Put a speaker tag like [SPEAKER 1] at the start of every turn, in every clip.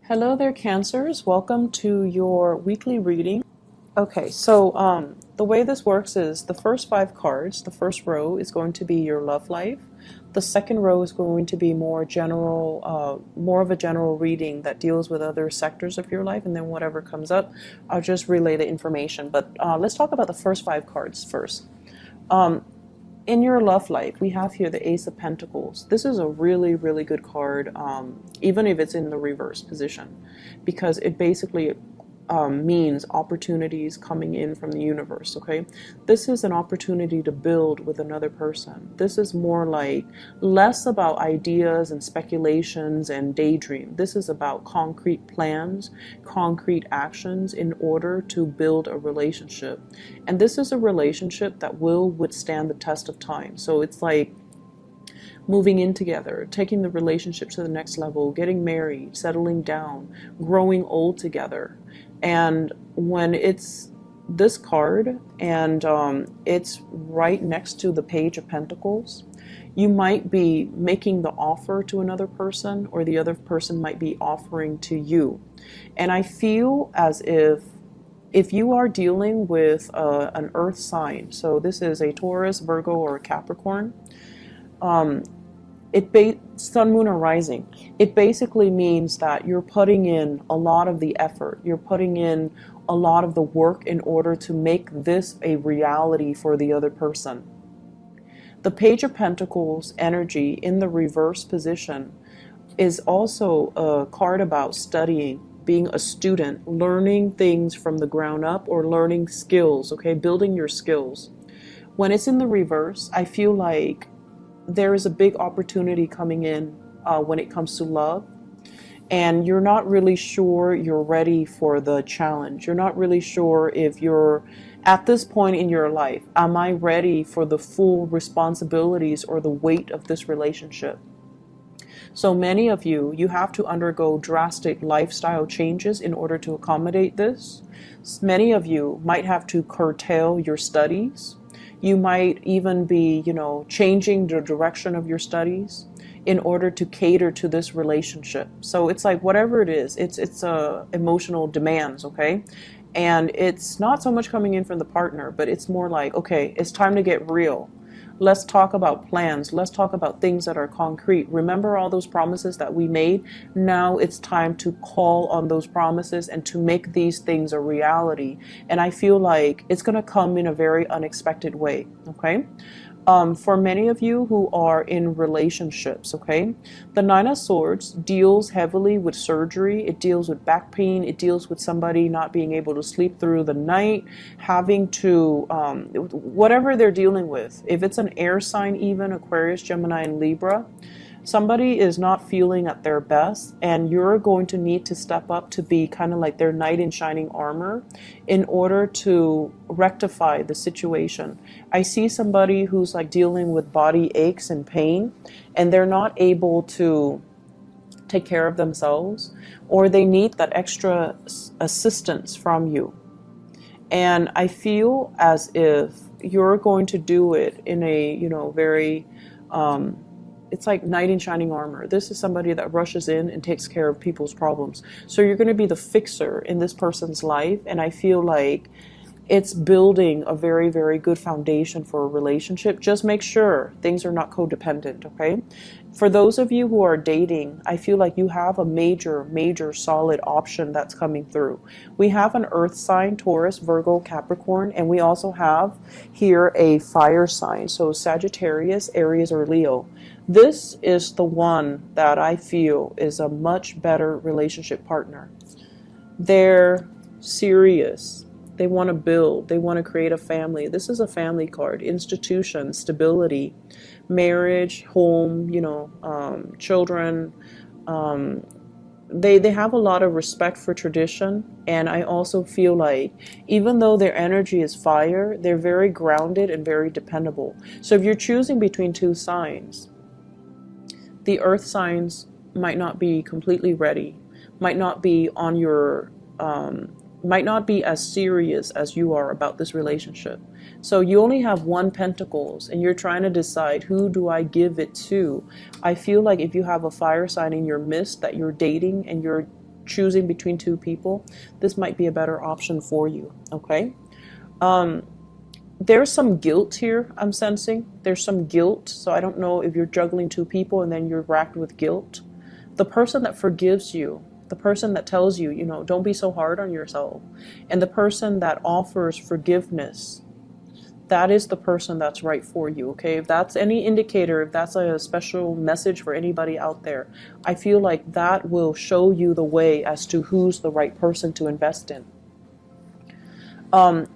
[SPEAKER 1] Hello there, Cancers. Welcome to your weekly reading. Okay, so the way this works is the first 5 cards, the first row is going to be your love life. The second row is going to be more general, more of a general reading that deals with other sectors of your life, and then whatever comes up, I'll just relay the information. But let's talk about the first 5 cards first. In your love life, we have here the Ace of Pentacles. This is a really, really good card, even if it's in the reverse position, because it basically means opportunities coming in from the universe, okay? This is an opportunity to build with another person. This is more like less about ideas and speculations and daydream. This is about concrete plans, concrete actions in order to build a relationship. And this is a relationship that will withstand the test of time. So it's like moving in together, taking the relationship to the next level, getting married, settling down, growing old together. And when it's this card and it's right next to the Page of Pentacles, you might be making the offer to another person, or the other person might be offering to you. And I feel as if you are dealing with an earth sign, so this is a Taurus, Virgo, or a Capricorn, sun, moon, or rising, it basically means that you're putting in a lot of the effort, you're putting in a lot of the work in order to make this a reality for the other person. The Page of Pentacles energy in the reverse position is also a card about studying, being a student, learning things from the ground up, or learning skills, okay, building your skills. When it's in the reverse, I feel like there is a big opportunity coming in when it comes to love, and you're not really sure you're ready for the challenge. You're not really sure if you're at this point in your life, am I ready for the full responsibilities or the weight of this relationship? So many of you have to undergo drastic lifestyle changes in order to accommodate this. Many of you might have to curtail your studies. You might even be, changing the direction of your studies in order to cater to this relationship. So it's like whatever it is, it's emotional demands, okay? And it's not so much coming in from the partner, but it's more like, okay, it's time to get real. Let's talk about plans. Let's talk about things that are concrete. Remember all those promises that we made? Now it's time to call on those promises and to make these things a reality. And I feel like it's going to come in a very unexpected way, okay? For many of you who are in relationships, okay, the Nine of Swords deals heavily with surgery. It deals with back pain. It deals with somebody not being able to sleep through the night, having to, whatever they're dealing with. If it's an air sign, even Aquarius, Gemini, and Libra, somebody is not feeling at their best, and you're going to need to step up to be kind of like their knight in shining armor in order to rectify the situation. I see somebody who's like dealing with body aches and pain, and they're not able to take care of themselves, or they need that extra assistance from you. And I feel as if you're going to do it in a, very it's like knight in shining armor. This is somebody that rushes in and takes care of people's problems. So you're going to be the fixer in this person's life. And I feel like it's building a very, very good foundation for a relationship. Just make sure things are not codependent, okay? For those of you who are dating, I feel like you have a major, major solid option that's coming through. We have an earth sign, Taurus, Virgo, Capricorn, and we also have here a fire sign, so Sagittarius, Aries, or Leo. This is the one that I feel is a much better relationship partner. They're serious. They want to build. They want to create a family. This is a family card. Institution, stability, marriage, home, children. They have a lot of respect for tradition. And I also feel like even though their energy is fire, they're very grounded and very dependable. So if you're choosing between 2 signs, the earth signs might not be completely ready, might not be on your might not be as serious as you are about this relationship. So you only have 1 Pentacles and you're trying to decide, who do I give it to? I feel like if you have a fire sign in your midst that you're dating and you're choosing between two people, this might be a better option for you, okay? There's some guilt here, I'm sensing. There's some guilt, so I don't know if you're juggling two people and then you're racked with guilt. The person that forgives you, the person that tells you, you know, don't be so hard on yourself, and the person that offers forgiveness, that is the person that's right for you, okay? If that's any indicator, if that's a special message for anybody out there, I feel like that will show you the way as to who's the right person to invest in.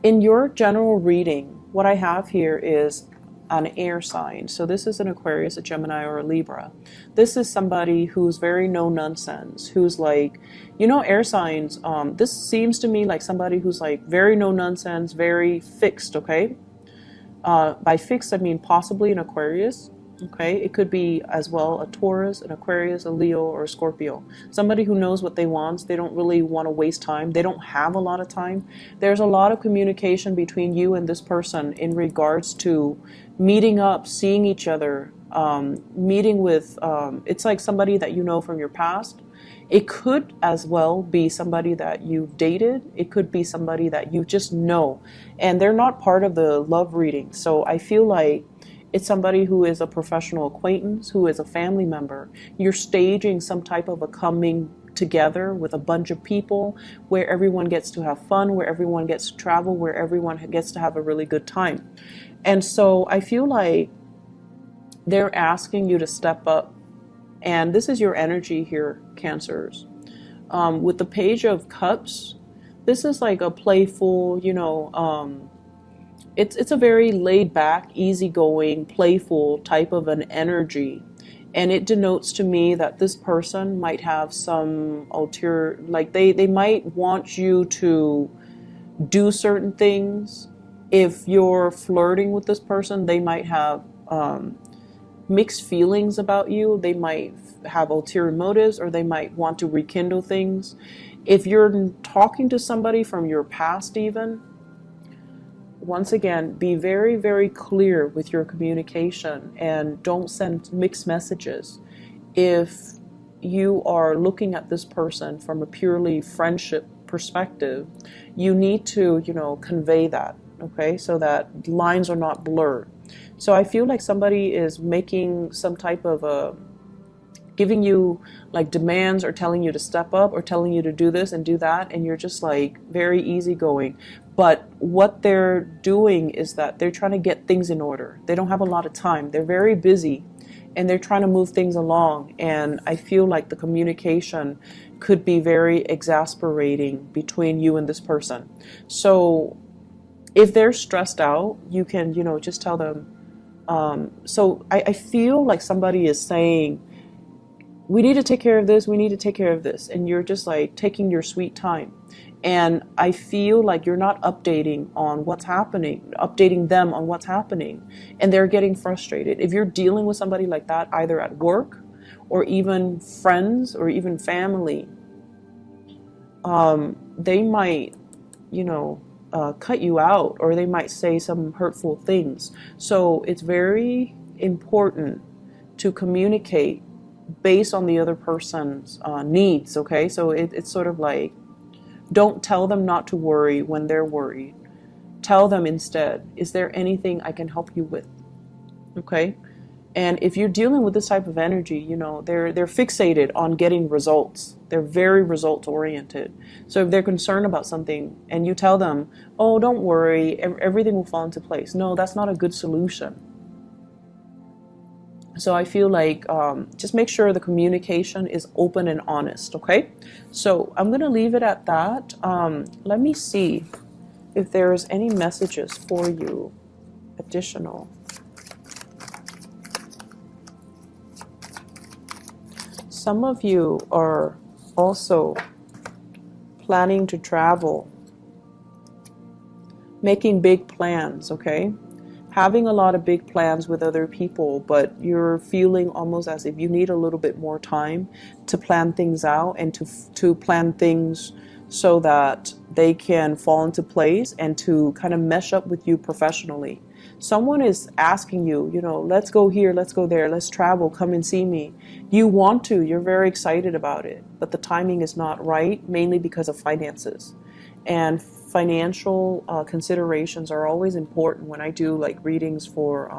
[SPEAKER 1] In your general reading, what I have here is an air sign. So this is an Aquarius, a Gemini, or a Libra. This is somebody who's very no nonsense, who's like, you know, air signs, this seems to me like somebody who's like very no nonsense, very fixed, okay? By fixed, I mean possibly an Aquarius, okay? It could be as well a Taurus, an Aquarius, a Leo, or a Scorpio. Somebody who knows what they want. They don't really want to waste time. They don't have a lot of time. There's a lot of communication between you and this person in regards to meeting up, seeing each other, meeting with, it's like somebody that you know from your past. It could as well be somebody that you've dated. It could be somebody that you just know, and they're not part of the love reading. So I feel like it's somebody who is a professional acquaintance, who is a family member. You're staging some type of a coming together with a bunch of people where everyone gets to have fun, where everyone gets to travel, where everyone gets to have a really good time. And so I feel like they're asking you to step up. And this is your energy here, Cancers. With the Page of Cups, this is like a playful, you know, it's a very laid back, easygoing, playful type of an energy. And it denotes to me that this person might have some ulterior, like they might want you to do certain things. If you're flirting with this person, they might have mixed feelings about you. They might have ulterior motives, or they might want to rekindle things. If you're talking to somebody from your past even, once again, be very, very clear with your communication and don't send mixed messages. If you are looking at this person from a purely friendship perspective, you need to, you know, convey that, okay, so that lines are not blurred. So I feel like somebody is making some type of a, giving you like demands, or telling you to step up, or telling you to do this and do that, and you're just like very easygoing. But what they're doing is that they're trying to get things in order. They don't have a lot of time. They're very busy, and they're trying to move things along. And I feel like the communication could be very exasperating between you and this person. So if they're stressed out, you can, you know, just tell them. So I feel like somebody is saying, we need to take care of this, we need to take care of this. And you're just like taking your sweet time. And I feel like you're not updating on what's happening, updating them on what's happening. And they're getting frustrated. If you're dealing with somebody like that, either at work or even friends or even family, they might, you know, cut you out, or they might say some hurtful things. So it's very important to communicate based on the other person's needs, okay? So it's sort of like, don't tell them not to worry when they're worried. Tell them instead, is there anything I can help you with? Okay? And if you're dealing with this type of energy, you know, they're fixated on getting results. They're very result oriented. So if they're concerned about something and you tell them, oh, don't worry, everything will fall into place. No, that's not a good solution. So I feel like just make sure the communication is open and honest, okay? So I'm going to leave it at that. Let me see if there's any messages for you additional. Some of you are also planning to travel, making big plans, okay? Having a lot of big plans with other people, but you're feeling almost as if you need a little bit more time to plan things out and to plan things so that they can fall into place and to kind of mesh up with you professionally. Someone is asking you, let's go here, let's go there, let's travel, come and see me. You want to, you're very excited about it, but the timing is not right, mainly because of finances. And financial considerations are always important when I do like readings for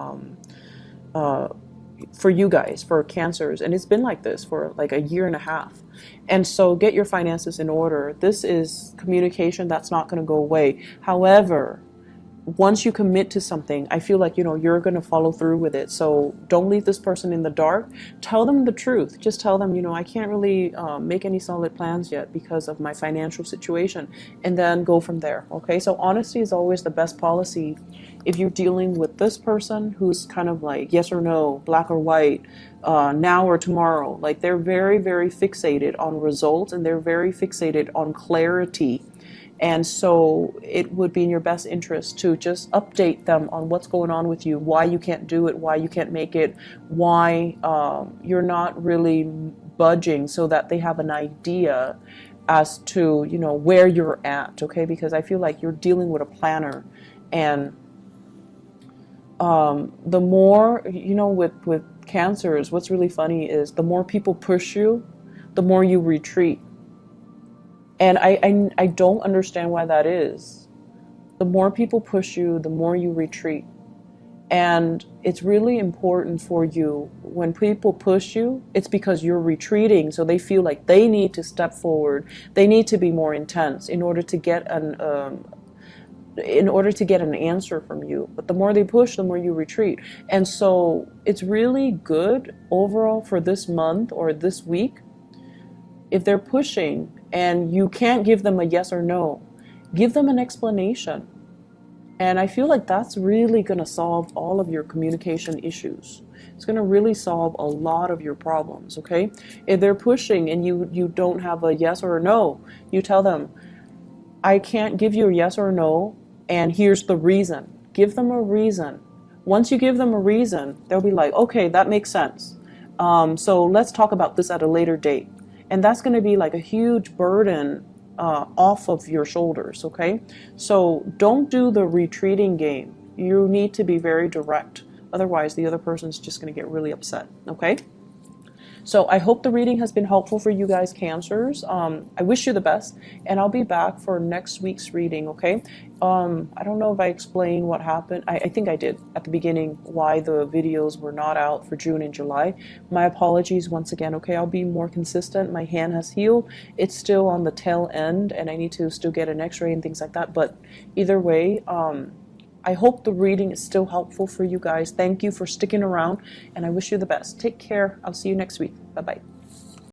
[SPEAKER 1] you guys, for cancers. And it's been like this for like a year and a half. And so get your finances in order. This is communication that's not going to go away. However, once you commit to something, I feel like, you're going to follow through with it. So don't leave this person in the dark. Tell them the truth. Just tell them, I can't really make any solid plans yet because of my financial situation, and then go from there. Okay. So honesty is always the best policy. If you're dealing with this person who's kind of like yes or no, black or white, now or tomorrow, like they're very, very fixated on results, and they're very fixated on clarity. And so it would be in your best interest to just update them on what's going on with you, why you can't do it, why you can't make it, why you're not really budging, so that they have an idea as to, where you're at, okay? Because I feel like you're dealing with a planner. And the more, with cancers, what's really funny is the more people push you, the more you retreat. And I don't understand why that is. The more people push you, the more you retreat. And it's really important for you, when people push you, it's because you're retreating. So they feel like they need to step forward. They need to be more intense in order to get an answer from you. But the more they push, the more you retreat. And so it's really good overall for this month or this week. If they're pushing and you can't give them a yes or no, give them an explanation. And I feel like that's really going to solve all of your communication issues. It's going to really solve a lot of your problems, okay? If they're pushing and you don't have a yes or a no, you tell them, I can't give you a yes or a no, and here's the reason. Give them a reason. Once you give them a reason, they'll be like, okay, that makes sense. So let's talk about this at a later date. And that's going to be like a huge burden off of your shoulders, okay? So don't do the retreating game. You need to be very direct. Otherwise, the other person's just going to get really upset, okay? So I hope the reading has been helpful for you guys, Cancers. I wish you the best, and I'll be back for next week's reading, okay? I don't know if I explained what happened. I think I did at the beginning, why the videos were not out for June and July. My apologies once again, okay? I'll be more consistent. My hand has healed. It's still on the tail end, and I need to still get an x-ray and things like that. But either way, I hope the reading is still helpful for you guys. Thank you for sticking around, and I wish you the best. Take care. I'll see you next week. Bye-bye.